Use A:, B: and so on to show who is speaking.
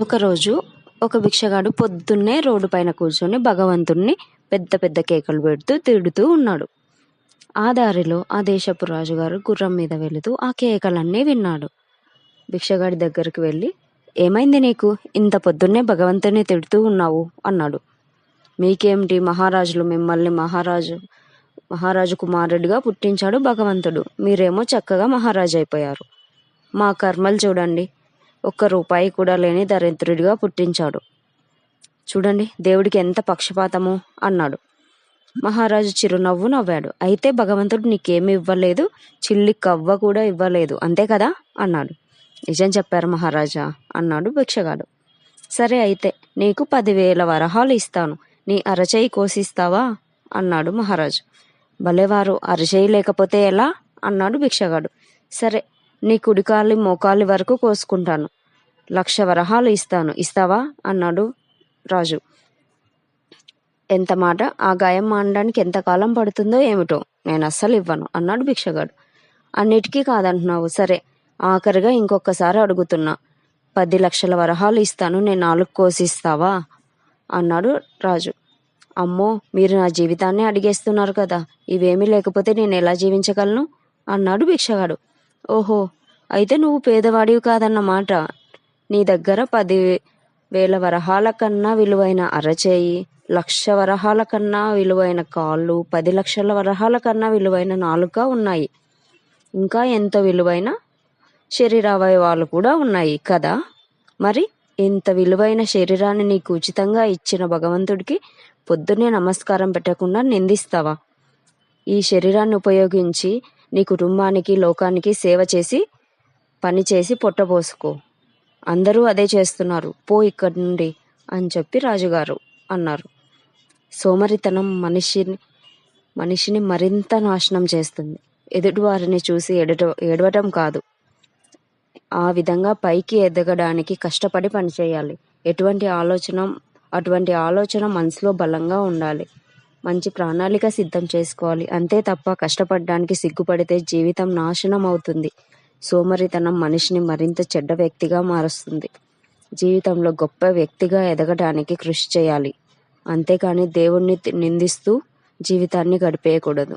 A: ఒకరోజు ఒక భిక్షగాడు పొద్దున్నే రోడ్డు పైన కూర్చొని భగవంతుణ్ణి పెద్ద పెద్ద కేకలు పెడుతూ తిడుతూ ఉన్నాడు. ఆ దారిలో ఆ దేశపు రాజుగారు గుర్రం మీద వెళుతూ ఆ కేకలన్నీ విన్నాడు. భిక్షగాడి దగ్గరికి వెళ్ళి, ఏమైంది నీకు, ఇంత పొద్దున్నే భగవంతుని తిడుతూ ఉన్నావు అన్నాడు. మీకేమిటి, మహారాజులు మిమ్మల్ని మహారాజు కుమారుడిగా పుట్టించాడు భగవంతుడు, మీరేమో చక్కగా మహారాజు అయిపోయారు. మా కర్మలు చూడండి, ₹1 కూడా లేని దరిద్రుడిగా పుట్టించాడు. చూడండి దేవుడికి ఎంత పక్షపాతము అన్నాడు. మహారాజు చిరునవ్వు నవ్వాడు. అయితే భగవంతుడు నీకేమి ఇవ్వలేదు, చిల్లి కవ్వ కూడా ఇవ్వలేదు, అంతే కదా అన్నాడు. నిజం చెప్పారు మహారాజా అన్నాడు భిక్షగాడు. సరే అయితే నీకు 10,000 వరహాలు ఇస్తాను, నీ అరచేయి కోసిస్తావా అన్నాడు మహారాజు. భలేవారు, అరచేయి లేకపోతే ఎలా అన్నాడు భిక్షగాడు. సరే, నీ కుడికాలి మోకాలి వరకు కోసుకుంటాను, 1,00,000 వరహాలు ఇస్తాను, ఇస్తావా అన్నాడు రాజు. ఎంత మాట, ఆ గాయం మానడానికి ఎంతకాలం పడుతుందో ఏమిటో, నేను అస్సలు ఇవ్వను అన్నాడు భిక్షగాడు. అన్నిటికీ కాదంటున్నావు, సరే ఆఖరిగా ఇంకొకసారి అడుగుతున్నా, 10,00,000 వరహాలు ఇస్తాను, నేను 4 కోసిస్తావా అన్నాడు రాజు. అమ్మో, మీరు నా జీవితాన్ని అడిగేస్తున్నారు కదా, ఇవేమీ లేకపోతే నేను ఎలా జీవించగలను అన్నాడు భిక్షగాడు. ఓహో, అయితే నువ్వు పేదవాడివి కాదన్నమాట. నీ దగ్గర 10,000 వరహాల కన్నా విలువైన అరచేయి, 1,00,000 వరహాల కన్నా విలువైన కాళ్ళు, 10,00,000 వరహాల కన్నా విలువైన నాలుక ఉన్నాయి. ఇంకా ఎంతో విలువైన శరీరావయవాలు కూడా ఉన్నాయి కదా. మరి ఇంత విలువైన శరీరాన్ని నీకు ఉచితంగా ఇచ్చిన భగవంతుడికి పొద్దున్నే నమస్కారం పెట్టకుండా నిందిస్తావా? ఈ శరీరాన్ని ఉపయోగించి నీ కుటుంబానికి, లోకానికి సేవ చేసి, పని చేసి పొట్టపోసుకో. అందరూ అదే చేస్తున్నారు, పో ఇక్కడి నుండి అని చెప్పి రాజుగారు అన్నారు. సోమరితనం మనిషిని మరింత నాశనం చేస్తుంది. ఎదుటివారిని చూసి ఏడవటం కాదు, ఆ విధంగా పైకి ఎదగడానికి కష్టపడి పనిచేయాలి. అటువంటి ఆలోచన మనసులో బలంగా ఉండాలి. మంచి ప్రణాళిక సిద్ధం చేసుకోవాలి. అంతే తప్ప కష్టపడడానికి సిగ్గుపడితే జీవితం నాశనం అవుతుంది. సోమరితనం మనిషిని మరింత చెడ్డ వ్యక్తిగా మారుస్తుంది. జీవితంలో గొప్ప వ్యక్తిగా ఎదగడానికి కృషి చేయాలి. అంతేకాని దేవుణ్ణి నిందిస్తూ జీవితాన్ని గడిపేయకూడదు.